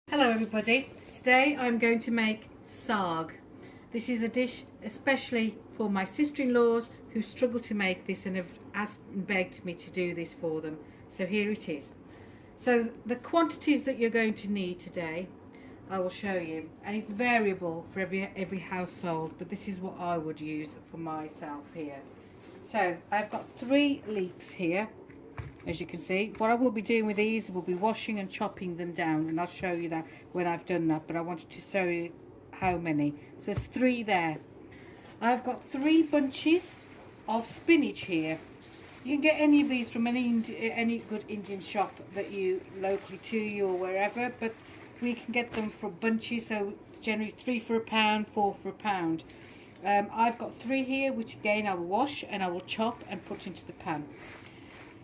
Hello everybody, today I'm going to make saag. This is a dish especially for my sister-in-laws who struggle to make this and have asked and begged me to do this for them. So here it is. So the quantities that you're going to need today I will show you, and it's variable for every household, but this is what I would use for myself here. So I've got 3 leeks here. As you can see, what I will be doing with these will be washing and chopping them down, and I'll show you that when I've done that, but I wanted to show you how many. So there's 3 there. I've got 3 bunches of spinach here. You can get any of these from any good Indian shop that you locally to you or wherever, but we can get them for bunches, so generally 3 for £1, 4 for £1. I've got 3 here, which again I will wash and I will chop and put into the pan.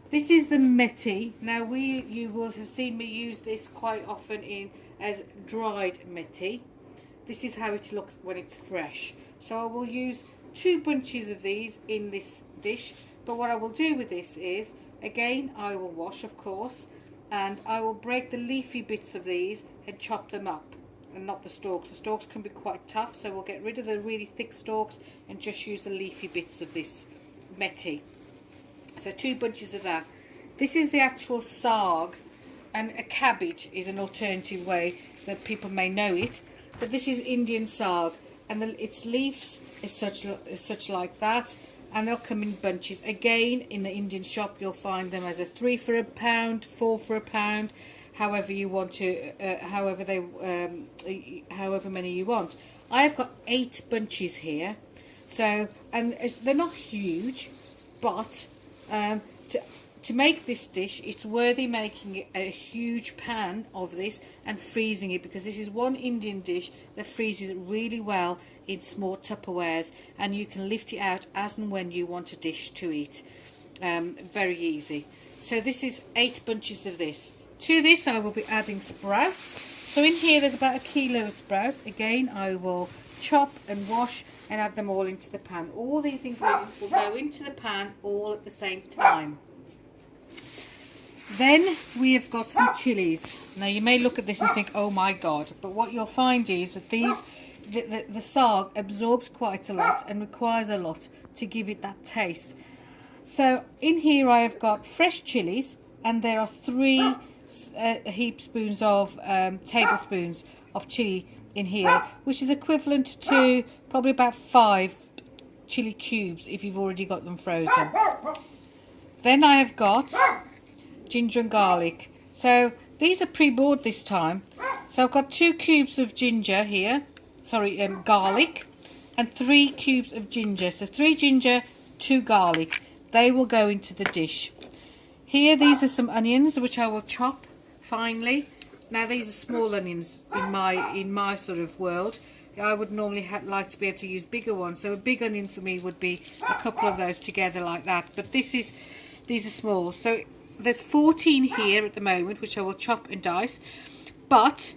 This is the methi. Now you will have seen me use this quite often as dried methi. This is how it looks when it's fresh. So I will use 2 bunches of these in this dish. But what I will do with this is, again, I will wash, of course, and I will break the leafy bits of these and chop them up, and not the stalks. The stalks can be quite tough, so we'll get rid of the really thick stalks and just use the leafy bits of this methi. So 2 bunches of that. This is the actual saag, and a cabbage is an alternative way that people may know it, but this is Indian saag, and its leaves is such like that, and they'll come in bunches. Again, in the Indian shop you'll find them as a 3 for £1, 4 for £1, however you want to, however many you want. I've got 8 bunches here, so, and they're not huge, but to make this dish, it's worthy making a huge pan of this and freezing it, because this is one Indian dish that freezes really well in small Tupperwares, and you can lift it out as and when you want a dish to eat. Very easy. So this is 8 bunches of this. To this I will be adding sprouts. So in here there's about 1 kilo of sprouts. Again, I will chop and wash and add them all into the pan. All these ingredients will go into the pan all at the same time. Then we have got some chilies. Now you may look at this and think, oh my god, but what you'll find is that the saag absorbs quite a lot and requires a lot to give it that taste. So in here I have got fresh chilies, and there are 3 tablespoons of chili in here, which is equivalent to probably about 5 chili cubes if you've already got them frozen. Then I have got ginger and garlic. So these are pre-boiled this time. So I've got 2 cubes of ginger here, garlic, and 3 cubes of ginger. So 3 ginger, 2 garlic. They will go into the dish. Here, these are some onions which I will chop finely. Now these are small onions in my sort of world. I would normally like to be able to use bigger ones. So a big onion for me would be a couple of those together like that. But these are small. So there's 14 here at the moment, which I will chop and dice. But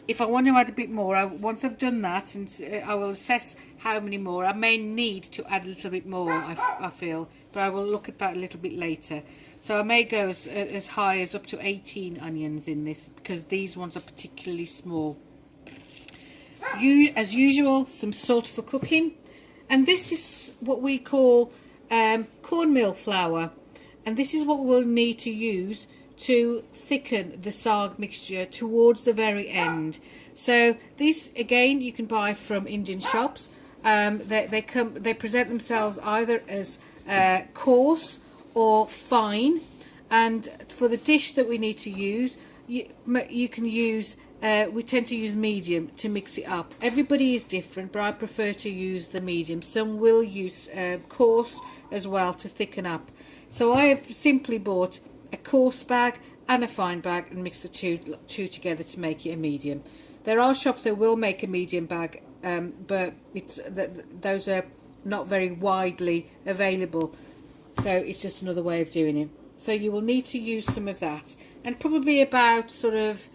if I want to add a bit more, once I've done that, and I will assess how many more. I may need to add a little bit more, I feel, but I will look at that a little bit later. So I may go as high as up to 18 onions in this, because these ones are particularly small. As usual, some salt for cooking, and this is what we call cornmeal flour, and this is what we'll need to use to thicken the saag mixture towards the very end. So these again you can buy from Indian shops. They present themselves either as coarse or fine, and for the dish that we need to use, you can use we tend to use medium to mix it up. Everybody is different, but I prefer to use the medium. Some will use coarse as well to thicken up. So I have simply bought a coarse bag and a fine bag and mix the two together to make it a medium. There are shops that will make a medium bag, but those are not very widely available, so it's just another way of doing it. So you will need to use some of that, and probably about sort of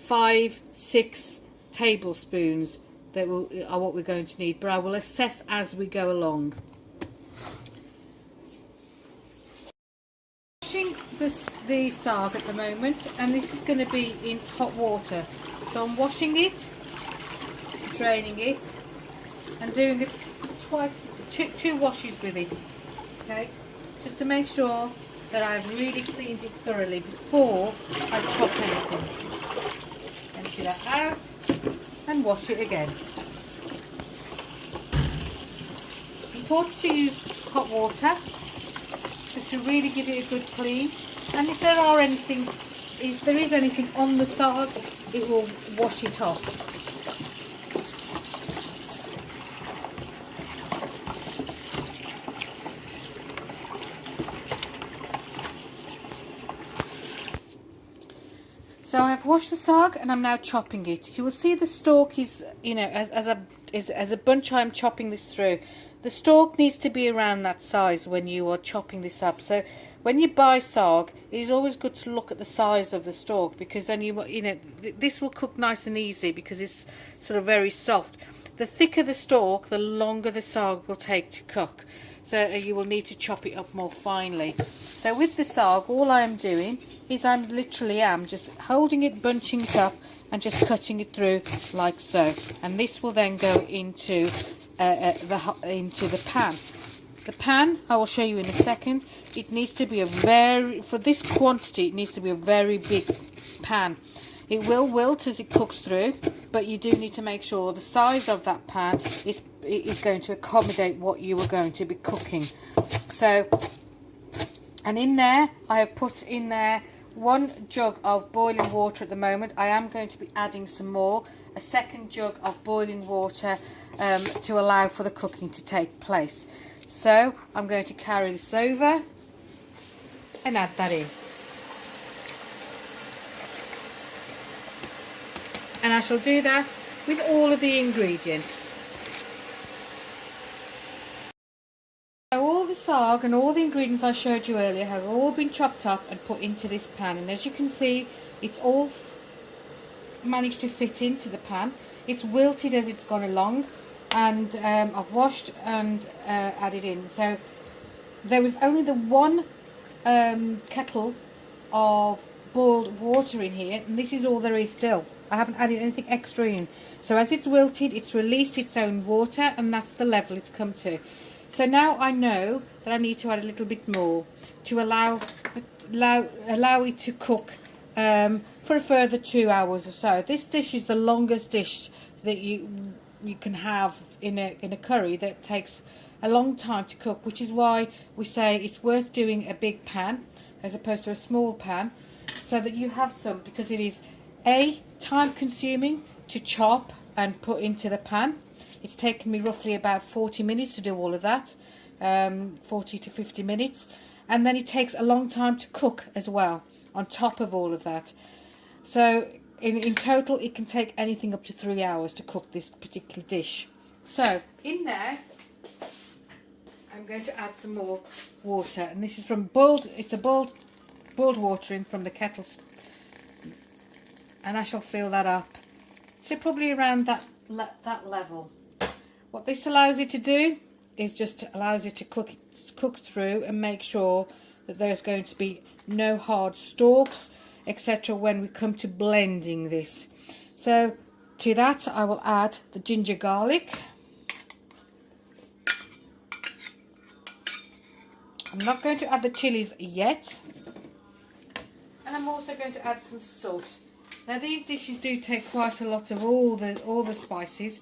5-6 tablespoons are what we're going to need, but I will assess as we go along. washing the saag at the moment, and this is going to be in hot water. So I'm washing it, draining it, and doing it twice, two washes with it. Okay, just to make sure that I've really cleaned it thoroughly before I chop anything. Empty that out and wash it again. It's important to use hot water just to really give it a good clean. And if there is anything on the saag, it will wash it off. So I've washed the saag and I'm now chopping it. You will see the stalk is, you know, as a bunch I'm chopping this through. The stalk needs to be around that size when you are chopping this up. So when you buy saag, it is always good to look at the size of the stalk, because then you know this will cook nice and easy because it's sort of very soft. The thicker the stalk, the longer the saag will take to cook. So you will need to chop it up more finely. So with the saag, all I am doing is I'm just holding it, bunching it up, and just cutting it through like so. And this will then go into the pan. The pan, I will show you in a second. It needs to be for this quantity, it needs to be a very big pan. It will wilt as it cooks through, but you do need to make sure the size of that pan is going to accommodate what you are going to be cooking. So, and in there, I have put in there 1 jug of boiling water at the moment. I am going to be adding some more, a second jug of boiling water to allow for the cooking to take place. So I'm going to carry this over and add that in. And I shall do that with all of the ingredients. So all the saag and all the ingredients I showed you earlier have all been chopped up and put into this pan. And as you can see, it's all managed to fit into the pan. It's wilted as it's gone along, and I've washed and added in. So there was only the 1 kettle of boiled water in here, and this is all there is still. I haven't added anything extra in. So as it's wilted, it's released its own water, and that's the level it's come to. So now I know that I need to add a little bit more to allow it to cook for a further 2 hours or so. This dish is the longest dish that you can have in a curry that takes a long time to cook, which is why we say it's worth doing a big pan as opposed to a small pan, so that you have some, because it is time consuming to chop and put into the pan. It's taken me roughly about 40 minutes to do all of that, 40 to 50 minutes, and then it takes a long time to cook as well on top of all of that. So in total it can take anything up to 3 hours to cook this particular dish. So in there I'm going to add some more water, and this is from boiled water in from the kettle, and I shall fill that up to probably around that level. What this allows it to do is just allows it to cook through and make sure that there's going to be no hard stalks, etc., when we come to blending this. So to that I will add the ginger garlic. I'm not going to add the chilies yet, and I'm also going to add some salt. Now these dishes do take quite a lot of all the spices,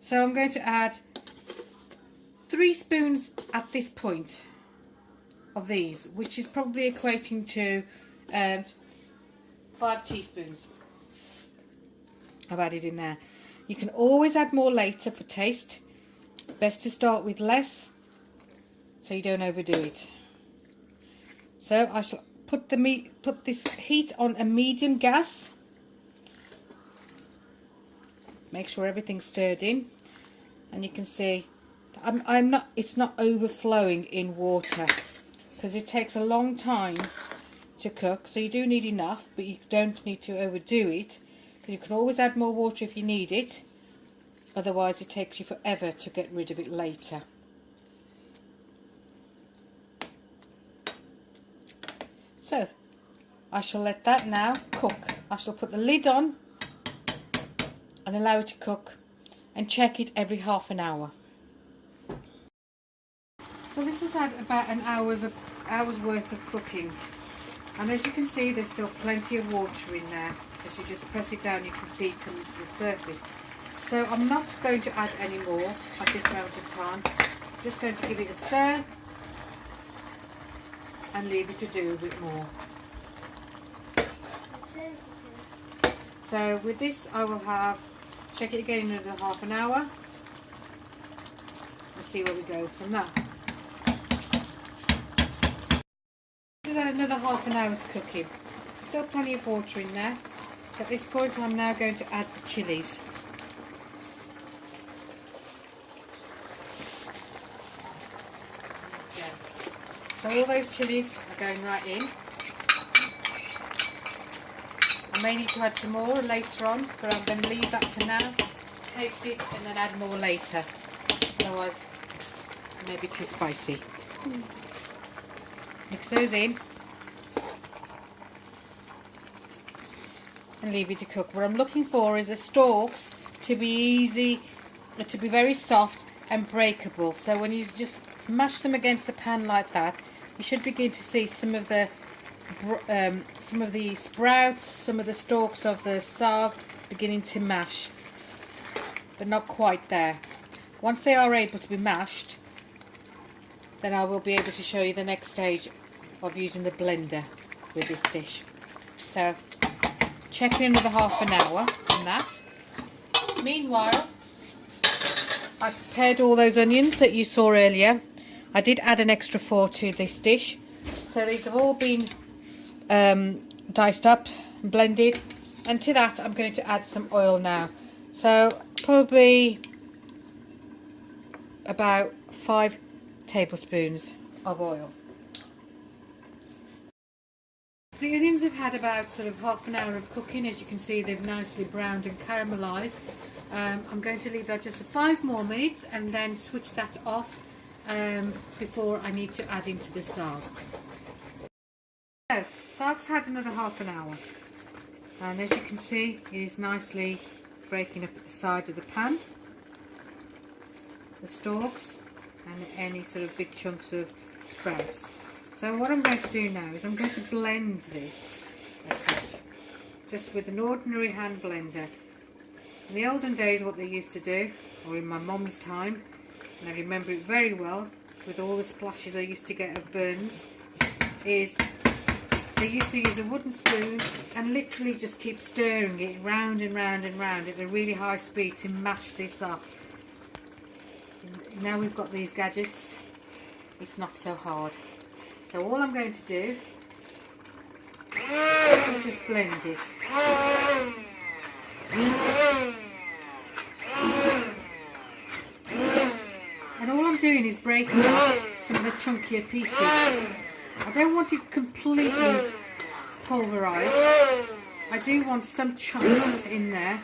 so I'm going to add 3 spoons at this point of these, which is probably equating to 5 teaspoons I've added in there. You can always add more later for taste. Best to start with less so you don't overdo it. So I shall put this heat on a medium gas. Make sure everything's stirred in, and you can see it's not overflowing in water, because it takes a long time to cook. So you do need enough, but you don't need to overdo it, because you can always add more water if you need it. Otherwise it takes you forever to get rid of it later. So I shall let that now cook. I shall put the lid on and allow it to cook and check it every half an hour. So this has had about an hour's worth of cooking, and as you can see there's still plenty of water in there. As you just press it down you can see it coming to the surface. So I'm not going to add any more at this moment of time. I'm just going to give it a stir and leave it to do a bit more. So with this I will check it again in another half an hour and see where we go from that. This is at another half an hour's cooking. Still plenty of water in there. At this point I'm now going to add the chillies. So all those chillies are going right in. I may need to add some more later on, but I'm going to leave that for now, taste it and then add more later. Otherwise it may be too spicy. Mix those in and leave it to cook. What I'm looking for is the stalks to be very soft and breakable. So when you just mash them against the pan like that, you should begin to see some of the sprouts, some of the stalks of the saag beginning to mash, but not quite there. Once they are able to be mashed, then I will be able to show you the next stage of using the blender with this dish. So check in another half an hour on that. Meanwhile, I prepared all those onions that you saw earlier. I did add an extra 4 to this dish. So these have all been diced up and blended, and to that I'm going to add some oil now. So probably about 5 tablespoons of oil. So the onions have had about sort of half an hour of cooking. As you can see, they've nicely browned and caramelised. I'm going to leave that just for 5 more minutes and then switch that off before I need to add into the saag. So, saag's had another half an hour, and as you can see it is nicely breaking up at the side of the pan, the stalks and any sort of big chunks of sprouts. So what I'm going to do now is I'm going to blend this as such, just with an ordinary hand blender. In the olden days what they used to do, or in my mum's time, and I remember it very well with all the splashes I used to get of burns, is they used to use a wooden spoon and literally just keep stirring it round and round and round at a really high speed to mash this up. Now we've got these gadgets, it's not so hard. So all I'm going to do is just blend it. And all I'm doing is breaking up some of the chunkier pieces. I don't want it completely pulverised. I do want some chunks in there,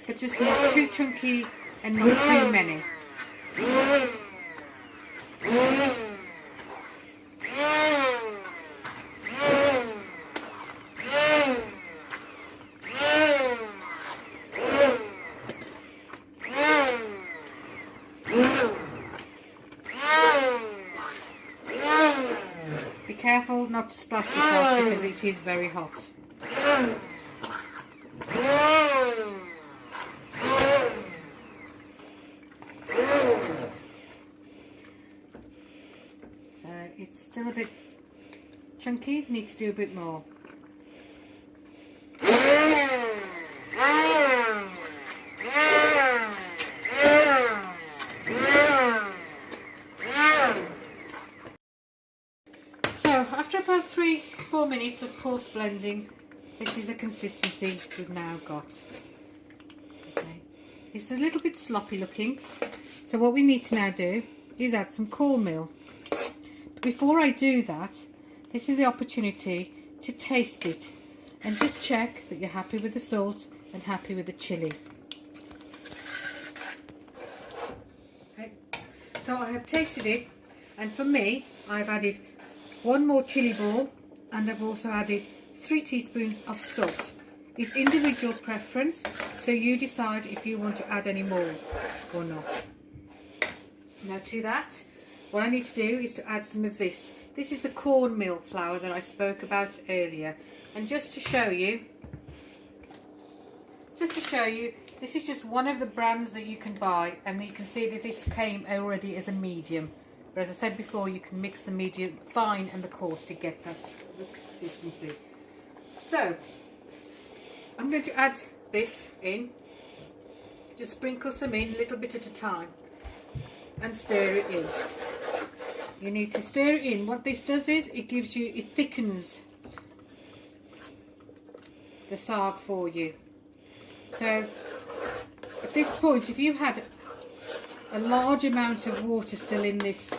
but just not too chunky and not too many. Be careful not to splash yourself because it is very hot. So it's still a bit chunky, need to do a bit more. After about 3-4 minutes of coarse blending, this is the consistency we've now got. Okay. It's a little bit sloppy looking, so what we need to now do is add some cornmeal. But before I do that, this is the opportunity to taste it and just check that you're happy with the salt and happy with the chilli. Okay. So I have tasted it, and for me I've added 1 more chilli ball and I've also added 3 teaspoons of salt. It's individual preference, so you decide if you want to add any more or not. Now to that, what I need to do is to add some of this. This is the cornmeal flour that I spoke about earlier. And just to show you, this is just one of the brands that you can buy, and you can see that this came already as a medium. But as I said before, you can mix the medium fine and the coarse to get that consistency. So I'm going to add this in. Just sprinkle some in, a little bit at a time, and stir it in. You need to stir it in. What this does is it thickens the saag for you. So at this point, if you had a large amount of water still in this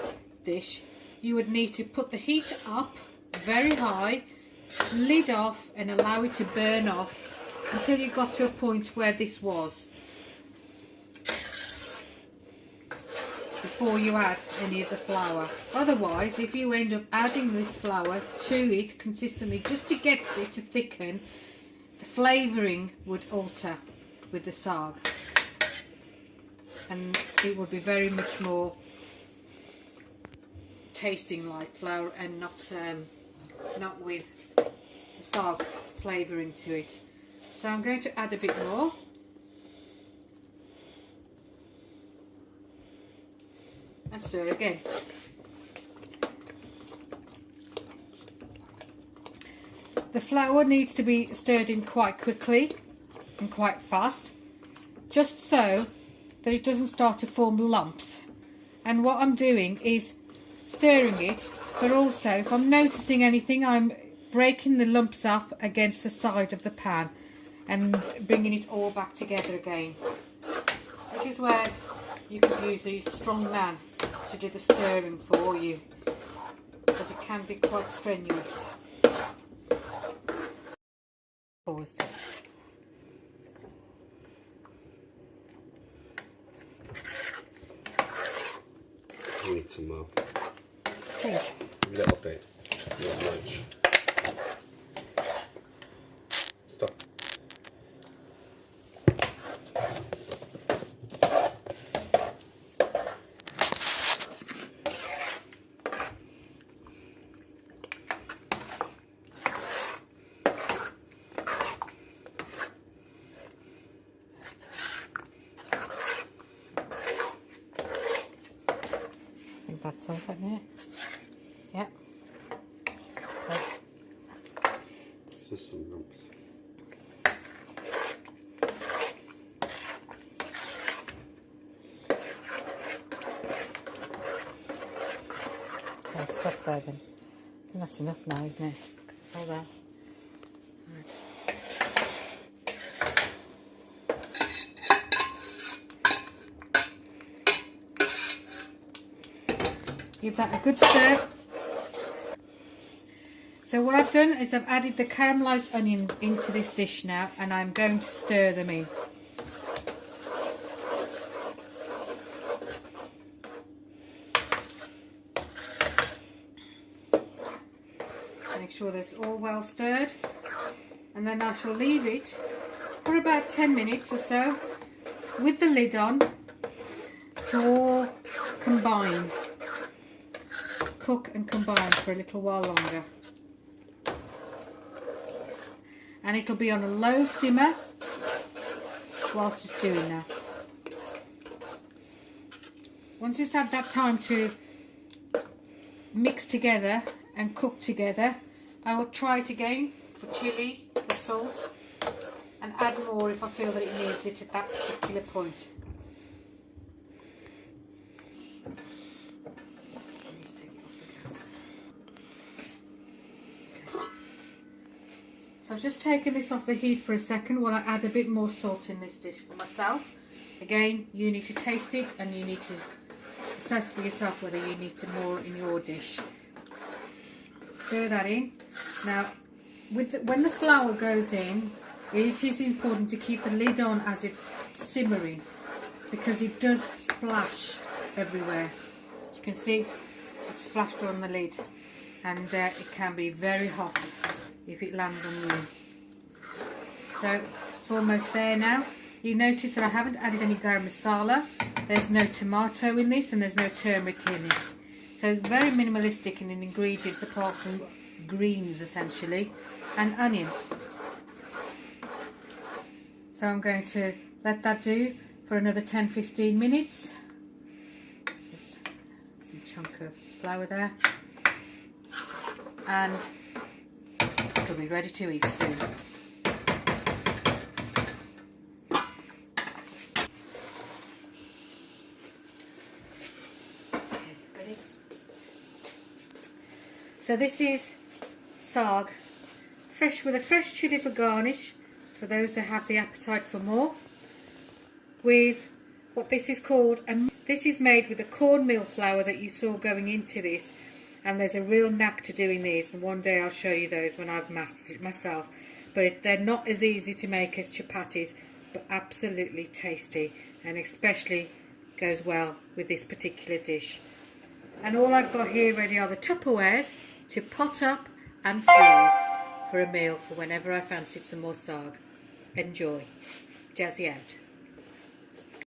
dish, you would need to put the heat up very high, lid off, and allow it to burn off until you got to a point where this was, before you add any of the flour. Otherwise, if you end up adding this flour to it consistently just to get it to thicken, the flavouring would alter with the saag, and it would be very much more tasting like flour and not with the saag flavouring to it. So I'm going to add a bit more. And stir again. The flour needs to be stirred in quite quickly and quite fast, just so that it doesn't start to form lumps. And what I'm doing is stirring it, but also if I'm noticing anything, I'm breaking the lumps up against the side of the pan and bringing it all back together again. This is where you could use a strong man to do the stirring for you, because it can be quite strenuous. Paused it. I need some more. Okay. A little bit, not much. Stop. I think that's all, isn't it? Yeah. It's just some lumps. Okay, stop there then. I think that's enough now, isn't it? All there. Right. Give that a good stir. So what I've done is I've added the caramelised onions into this dish now, and I'm going to stir them in. Make sure that's all well stirred, and then I shall leave it for about 10 minutes or so with the lid on to all combine. Cook and combine for a little while longer, and it'll be on a low simmer whilst it's doing that. Once it's had that time to mix together and cook together, I will try it again for chilli, for salt, and add more if I feel that it needs it at that particular point. So I've just taken this off the heat for a second while I add a bit more salt in this dish for myself. Again, you need to taste it and you need to assess for yourself whether you need some more in your dish. Stir that in. Now, when the flour goes in, it is important to keep the lid on as it's simmering, because it does splash everywhere. You can see it's splashed on the lid. and it can be very hot if it lands on you. So it's almost there now. You notice that I haven't added any garam masala. There's no tomato in this and there's no turmeric in it. So it's very minimalistic in ingredients apart from greens essentially and onion. So I'm going to let that do for another 10-15 minutes. Just some chunk of flour there. And it'll be ready to eat soon. Ready? So this is saag, fresh with a fresh chilli for garnish, for those that have the appetite for more, with what this is called, this is made with the cornmeal flour that you saw going into this, and there's a real knack to doing these, and one day I'll show you those when I've mastered it myself. But they're not as easy to make as chapatis, but absolutely tasty, and especially goes well with this particular dish. And all I've got here ready are the Tupperwares to pot up and freeze for a meal for whenever I fancied some more saag. Enjoy. Jazzy out.